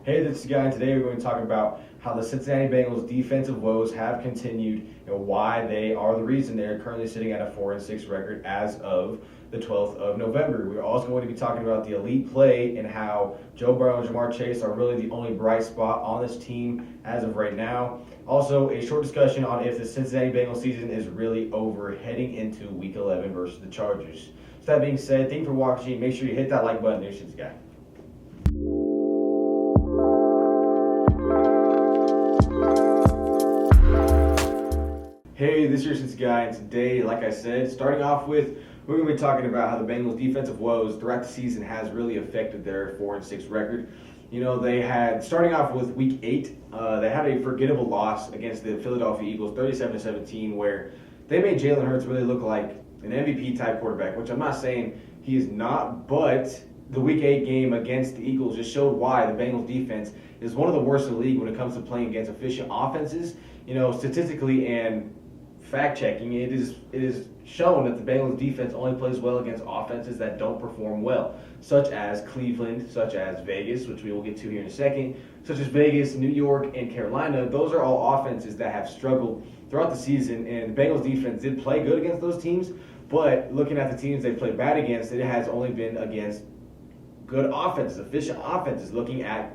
Hey, this is Guy, and today we're going to talk about how the Cincinnati Bengals defensive woes have continued and why they are the reason they're currently sitting at a 4-6 record as of the 12th of November. We're also going to be talking about the elite play and how Joe Burrow and Jamar Chase are really the only bright spot on this team as of right now. Also, a short discussion on if the Cincinnati Bengals season is really over heading into Week 11 versus the Chargers. So that being said, thank you for watching. Make sure you hit that like button. There's this guy. Hey, this is your Cincinnati Guy, and today, like I said, starting off with, we're going to be talking about how the Bengals' defensive woes throughout the season has really affected their 4-6 record. You know, they had, starting off with Week 8, they had a forgettable loss against the Philadelphia Eagles, 37-17, where they made Jalen Hurts really look like an MVP-type quarterback, which I'm not saying he is not, but the Week 8 game against the Eagles just showed why the Bengals defense is one of the worst in the league when it comes to playing against efficient offenses. You know, statistically and fact-checking, it is shown that the Bengals defense only plays well against offenses that don't perform well, such as Cleveland, such as Vegas, which we will get to here in a second, such as Vegas, New York, and Carolina. Those are all offenses that have struggled throughout the season, and the Bengals defense did play good against those teams, but looking at the teams they played bad against, it has only been against good offenses, efficient offenses, looking at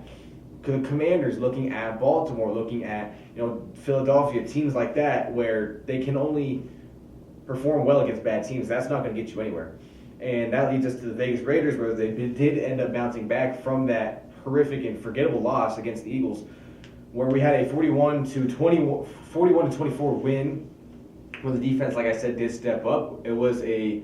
the Commanders, looking at Baltimore, looking at Philadelphia, teams like that where they can only perform well against bad teams. That's not going to get you anywhere. And that leads us to the Vegas Raiders, where they did end up bouncing back from that horrific and forgettable loss against the Eagles, where we had a 41-24 win, where the defense, like I said, did step up. It was a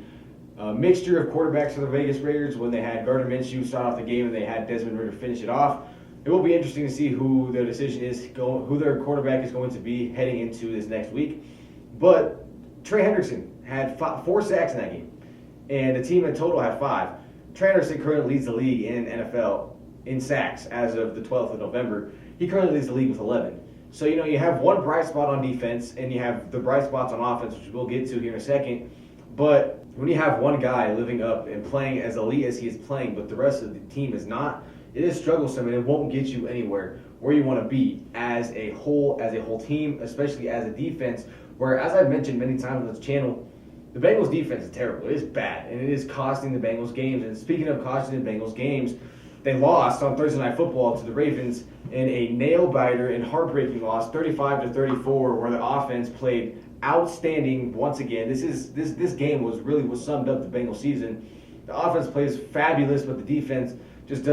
mixture of quarterbacks for the Vegas Raiders when they had Gardner Minshew start off the game and they had Desmond Ridder finish it off. It will be interesting to see who their decision is, who their quarterback is going to be heading into this next week. But Trey Hendrickson had 4 sacks in that game, and the team in total had 5. Trey Hendrickson currently leads the league in NFL in sacks as of the 12th of November. He currently leads the league with 11. So, you have one bright spot on defense, and you have the bright spots on offense, which we'll get to here in a second. But when you have one guy living up and playing as elite as he is playing, but the rest of the team is not, it is strugglesome, and it won't get you anywhere where you want to be as a whole team, especially as a defense, where, as I've mentioned many times on this channel, the Bengals defense is terrible. It is bad, and it is costing the Bengals games. And speaking of costing the Bengals games, they lost on Thursday Night Football to the Ravens in a nail-biter and heartbreaking loss, 35-34, where the offense played outstanding once again. This game was summed up the Bengals season. The offense plays fabulous, but the defense just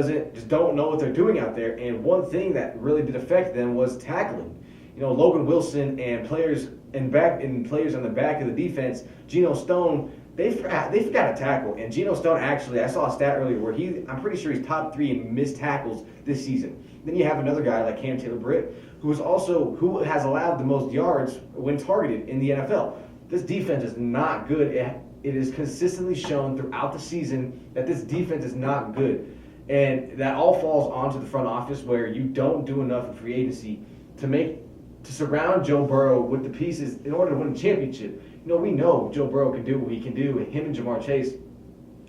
don't know what they're doing out there. And one thing that really did affect them was tackling. Logan Wilson and players on the back of the defense, Geno Stone, they forgot to tackle. And Geno Stone, actually, I saw a stat earlier where I'm pretty sure he's top 3 in missed tackles this season. Then you have another guy like Cam Taylor-Britt, who has allowed the most yards when targeted in the NFL. This defense is not good. It is consistently shown throughout the season that this defense is not good. And that all falls onto the front office, where you don't do enough in free agency to surround Joe Burrow with the pieces in order to win a championship. We know Joe Burrow can do what he can do. Him and Jamar Chase,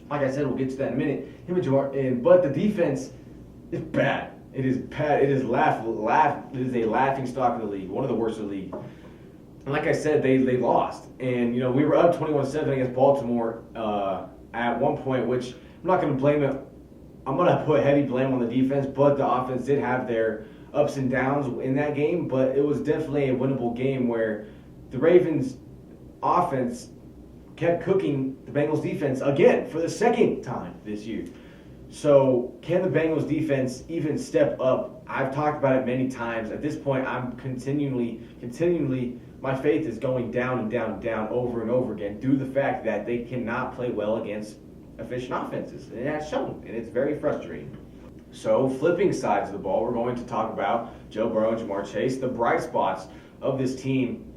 like I said, we'll get to that in a minute. But the defense is bad. It is bad. It is a laughing stock of the league, one of the worst in the league. And like I said, they lost. And we were up 21-7 against Baltimore at one point, which I'm not going to blame it. I'm going to put heavy blame on the defense, but the offense did have their ups and downs in that game. But it was definitely a winnable game where the Ravens offense kept cooking the Bengals defense again for the second time this year. So can the Bengals defense even step up? I've talked about it many times. At this point, I'm continually, my faith is going down and down and down over and over again due to the fact that they cannot play well against efficient offenses. And that's shown, and it's very frustrating. So flipping sides of the ball, we're going to talk about Joe Burrow and Jamar Chase, the bright spots of this team.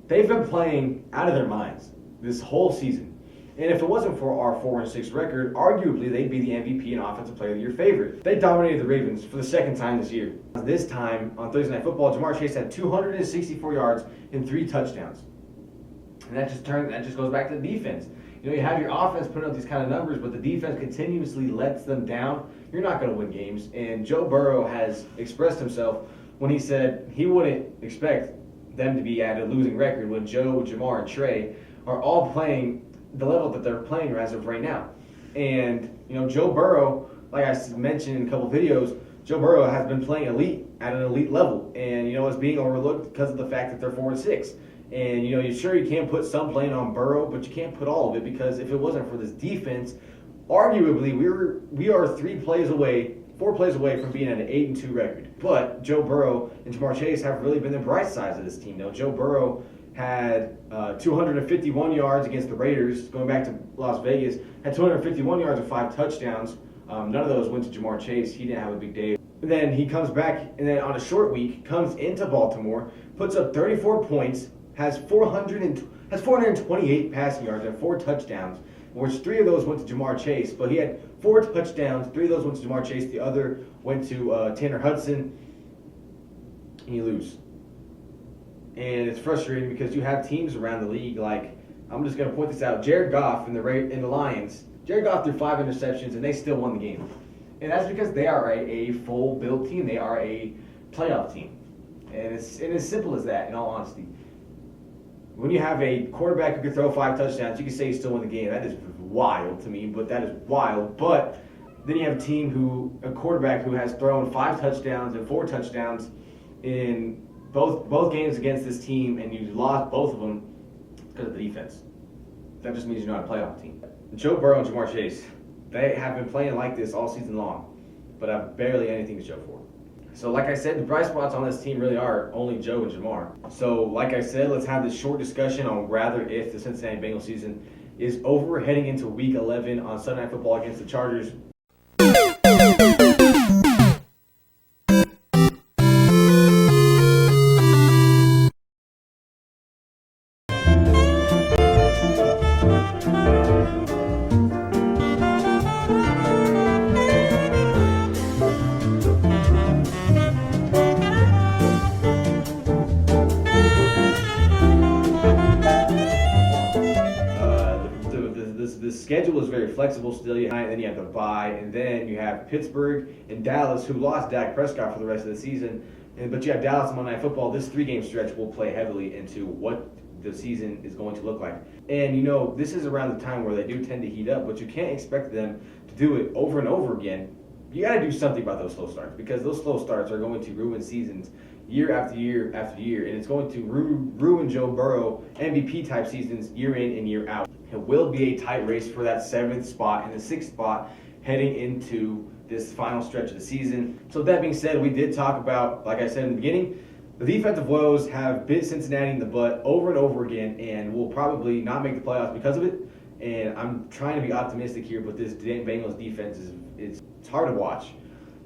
They've been playing out of their minds this whole season. And if it wasn't for our 4-6 record, arguably they'd be the MVP and Offensive Player of the Year favorite. They dominated the Ravens for the second time this year. This time, on Thursday Night Football, Jamar Chase had 264 yards and 3 touchdowns. And that just goes back to the defense. You have your offense putting up these kind of numbers, but the defense continuously lets them down. You're not going to win games. And Joe Burrow has expressed himself when he said he wouldn't expect them to be at a losing record when Joe, Jamar, and Trey are all playing the level that they're playing as of right now. And, Joe Burrow, like I mentioned in a couple videos, Joe Burrow has been playing elite at an elite level. And, it's being overlooked because of the fact that they're 4-6. And, you can't put some blame on Burrow, but you can't put all of it, because if it wasn't for this defense, arguably we are 4 plays away from being at an 8-2 record. But Joe Burrow and Jamar Chase have really been the bright sides of this team. Joe Burrow had 251 yards against the Raiders, going back to Las Vegas, had 251 yards and 5 touchdowns. None of those went to Jamar Chase. He didn't have a big day. And then he comes back, and then on a short week, comes into Baltimore, puts up 34 points, has 428 passing yards and 4 touchdowns, which 3 of those went to Jamar Chase. But he had 4 touchdowns, 3 of those went to Jamar Chase, the other went to Tanner Hudson, and you lose. And it's frustrating because you have teams around the league, like, I'm just going to point this out, Jared Goff in the Lions. Jared Goff threw 5 interceptions, and they still won the game. And that's because they are a full-built team. They are a playoff team. And it's as simple as that, in all honesty. When you have a quarterback who can throw 5 touchdowns, you can say he still won the game. That is wild to me, but that is wild. But then you have a quarterback who has thrown 5 touchdowns and 4 touchdowns in both games against this team, and you lost both of them because of the defense. That just means you're not a playoff team. Joe Burrow and Jamar Chase, they have been playing like this all season long, but have barely anything to show for it. So like I said, the bright spots on this team really are only Joe and Jamar. So like I said, let's have this short discussion on rather if the Cincinnati Bengals season is over heading into Week 11 on Sunday Night Football against the Chargers. The schedule is very flexible still. Then you have the bye, and then you have Pittsburgh and Dallas, who lost Dak Prescott for the rest of the season. But you have Dallas on Monday Night Football. This 3-game stretch will play heavily into what the season is going to look like. And this is around the time where they do tend to heat up, but you can't expect them to do it over and over again. You got to do something about those slow starts, because those slow starts are going to ruin seasons year after year after year, and it's going to ruin Joe Burrow MVP type seasons year in and year out. It will be a tight race for that 7th spot and the 6th spot heading into this final stretch of the season. So that being said, we did talk about, like I said in the beginning, the defensive woes have bit Cincinnati in the butt over and over again, and will probably not make the playoffs because of it. And I'm trying to be optimistic here, but this Bengals defense it's hard to watch.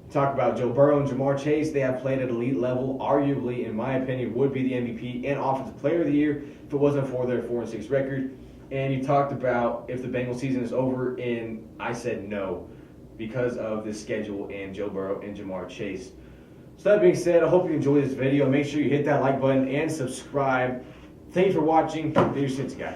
Talk about Joe Burrow and Jamar Chase. They have played at elite level. Arguably, in my opinion, would be the MVP and Offensive Player of the Year if it wasn't for their 4-6 record. And you talked about if the Bengals season is over, and I said no because of the schedule and Joe Burrow and Jamar Chase. So that being said, I hope you enjoyed this video. Make sure you hit that like button and subscribe. Thank you for watching. Be your Cincy guy.